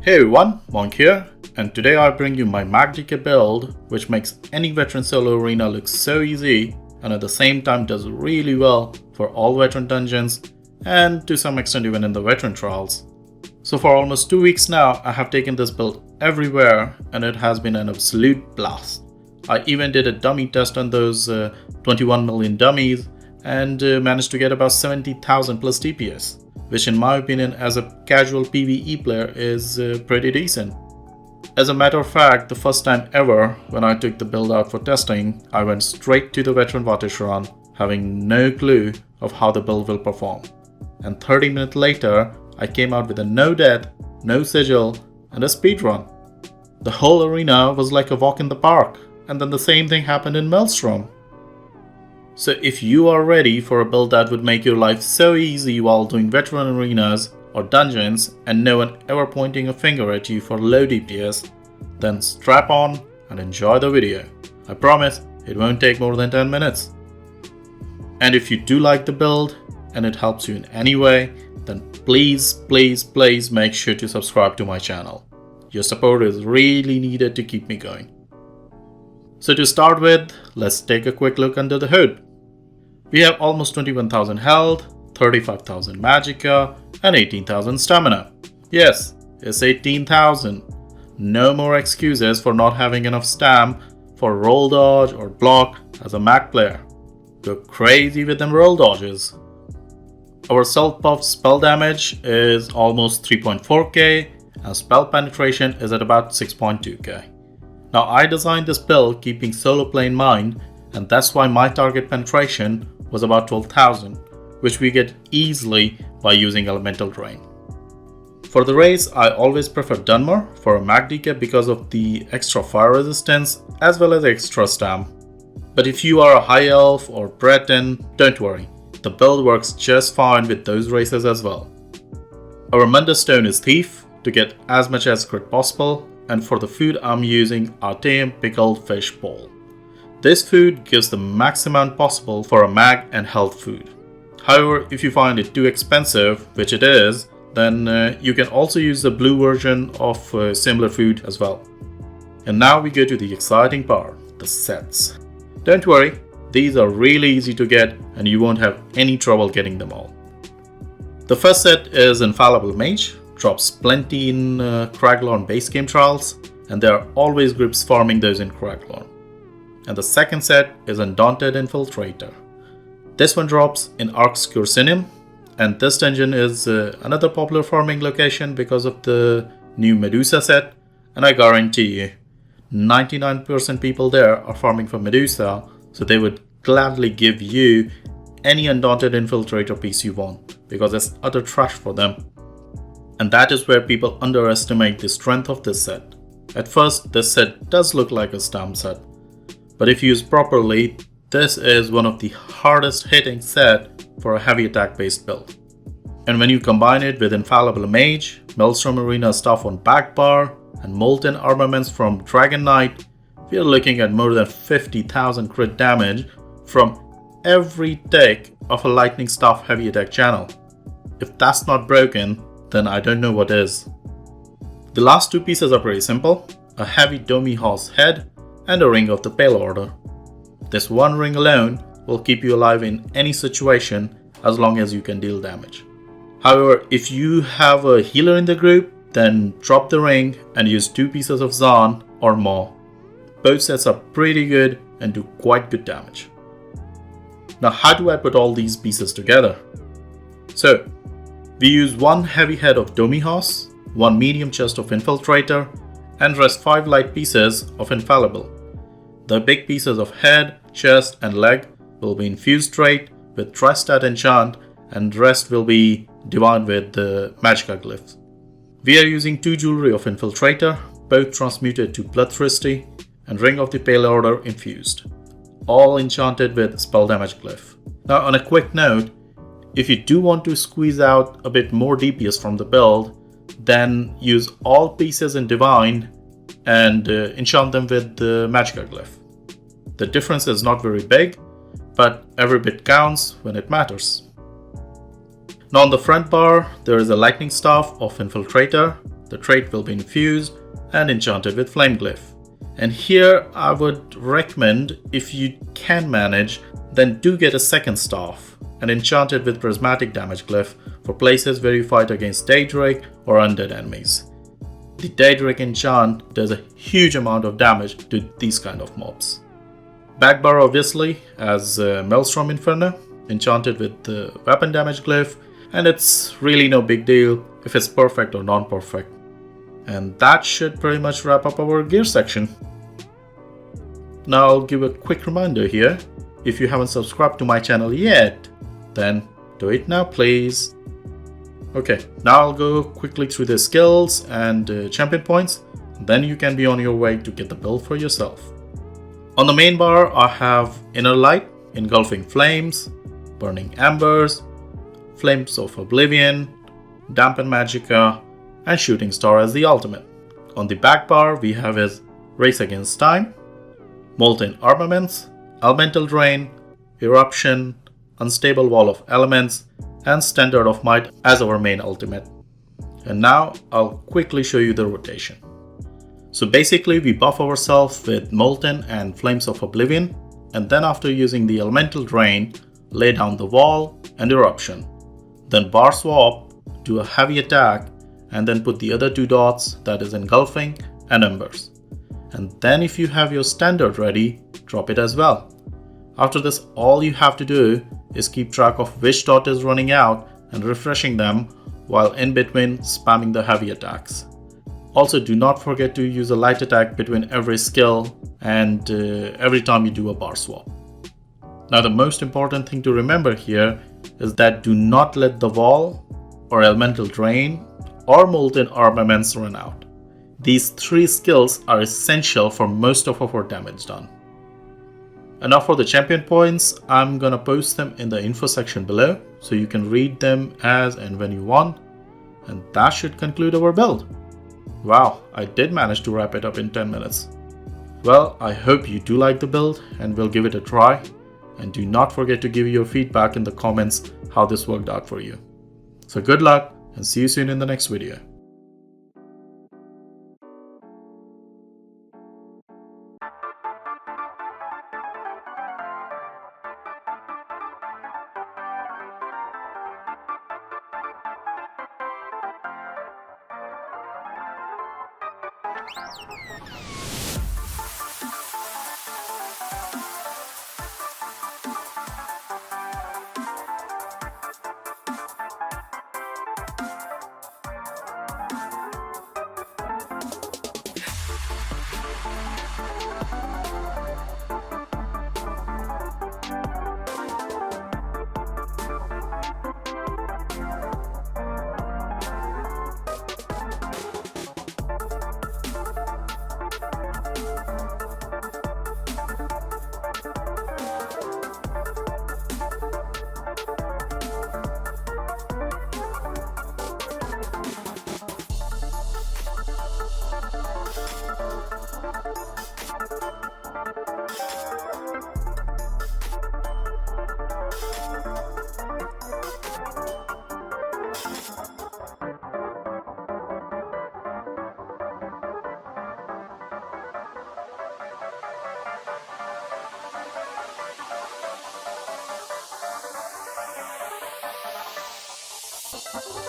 Hey everyone, Monk here, and today I bring you my Magicka build, which makes any veteran solo arena look so easy and at the same time does really well for all veteran dungeons and to some extent even in the veteran trials. So for almost 2 weeks now, I have taken this build everywhere and it has been an absolute blast. I even did a dummy test on those 21 million dummies and managed to get about 70,000 plus DPS. Which in my opinion as a casual PvE player is pretty decent. As a matter of fact, the first time ever when I took the build out for testing, I went straight to the veteran Vatish run, having no clue of how the build will perform. And 30 minutes later, I came out with a no death, no sigil, and a speed run. The whole arena was like a walk in the park, and then the same thing happened in Maelstrom. So if you are ready for a build that would make your life so easy while doing veteran arenas or dungeons and no one ever pointing a finger at you for low DPS, then strap on and enjoy the video. I promise it won't take more than 10 minutes. And if you do like the build and it helps you in any way, then please make sure to subscribe to my channel. Your support is really needed to keep me going. So to start with, let's take a quick look under the hood. We have almost 21,000 health, 35,000 Magicka, and 18,000 stamina. Yes, it's 18,000. No more excuses for not having enough stam for roll dodge or block as a mag player. Go crazy with them roll dodges. Our self-buff spell damage is almost 3.4k and spell penetration is at about 6.2k. Now I designed this build keeping solo play in mind, and that's why my target penetration was about 12,000, which we get easily by using Elemental Drain. For the race, I always prefer Dunmer for a MagDK because of the extra fire resistance as well as extra stam. But if you are a high elf or Breton, don't worry, the build works just fine with those races as well. Our Munda Stone is Thief to get as much as crit possible, and for the food I'm using Arteum Pickled Fish Ball. This food gives the max amount possible for a mag and health food. However, if you find it too expensive, which it is, then you can also use the blue version of similar food as well. And now we go to the exciting part, the sets. Don't worry, these are really easy to get and you won't have any trouble getting them all. The first set is Infallible Mage, drops plenty in Craglorn base game trials, and there are always groups farming those in Craglorn. And the second set is Undaunted Infiltrator. This one drops in Arx Cursinium, and this dungeon is another popular farming location because of the new Medusa set, and I guarantee you 99% people there are farming for Medusa, so they would gladly give you any Undaunted Infiltrator piece you want because it's utter trash for them. And that is where people underestimate the strength of this set. At first, this set does look like a stam set, but if used properly, this is one of the hardest hitting set for a heavy attack based build. And when you combine it with Infallible Mage, Maelstrom Arena stuff on back bar, and Molten armaments from Dragonknight, we are looking at more than 50,000 crit damage from every tick of a lightning staff heavy attack channel. If that's not broken, then I don't know what is. The last two pieces are pretty simple, a heavy Domi Horse head and a Ring of the Pale Order. This one ring alone will keep you alive in any situation as long as you can deal damage. However, if you have a healer in the group, then drop the ring and use 2 pieces of Zaan or more. Both sets are pretty good and do quite good damage. Now how do I put all these pieces together? So, we use 1 heavy head of Domi Horse, 1 medium chest of Infiltrator, and rest 5 light pieces of Infallible. The big pieces of head, chest and leg will be infused straight with Tristat enchant, and rest will be divine with the Magicka glyphs. We are using 2 jewelry of Infiltrator, both transmuted to Bloodthirsty, and Ring of the Pale Order infused, all enchanted with spell damage glyph. Now on a quick note, if you do want to squeeze out a bit more DPS from the build, then use all pieces in divine and enchant them with the Magicka glyph. The difference is not very big, but every bit counts when it matters. Now on the front bar, there is a lightning staff of Infiltrator, the trait will be infused and enchanted with Flame Glyph. And here I would recommend, if you can manage, then do get a second staff and enchant it with Prismatic Damage Glyph for places where you fight against Daedric or undead enemies. The Daedric enchant does a huge amount of damage to these kind of mobs. Backbar obviously as Maelstrom Inferno, enchanted with the Weapon Damage Glyph, and it's really no big deal if it's perfect or non-perfect. And that should pretty much wrap up our gear section. Now I'll give a quick reminder here, if you haven't subscribed to my channel yet, then do it now please. Okay, now I'll go quickly through the skills and champion points, then you can be on your way to get the build for yourself. On the main bar I have Inner Light, Engulfing Flames, Burning Embers, Flames of Oblivion, Dampen Magicka, and Shooting Star as the ultimate. On the back bar we have his Race Against Time, Molten Armaments, Elemental Drain, Eruption, Unstable Wall of Elements, and Standard of Might as our main ultimate. And now I'll quickly show you the rotation. So basically we buff ourselves with Molten and Flames of Oblivion, and then after using the Elemental Drain, lay down the Wall and Eruption. Then bar swap, do a heavy attack, and then put the other two dots, that is Engulfing and Embers. And then if you have your standard ready, drop it as well. After this, all you have to do is keep track of which dot is running out and refreshing them, while in between spamming the heavy attacks. Also, do not forget to use a light attack between every skill and every time you do a bar swap. Now the most important thing to remember here is that do not let the Wall or Elemental Drain or Molten Armaments run out. These three skills are essential for most of our damage done. And now for the champion points, I'm gonna post them in the info section below so you can read them as and when you want. And that should conclude our build. Wow, I did manage to wrap it up in 10 minutes. Well, I hope you do like the build and will give it a try. And do not forget to give your feedback in the comments how this worked out for you. So good luck and see you soon in the next video. You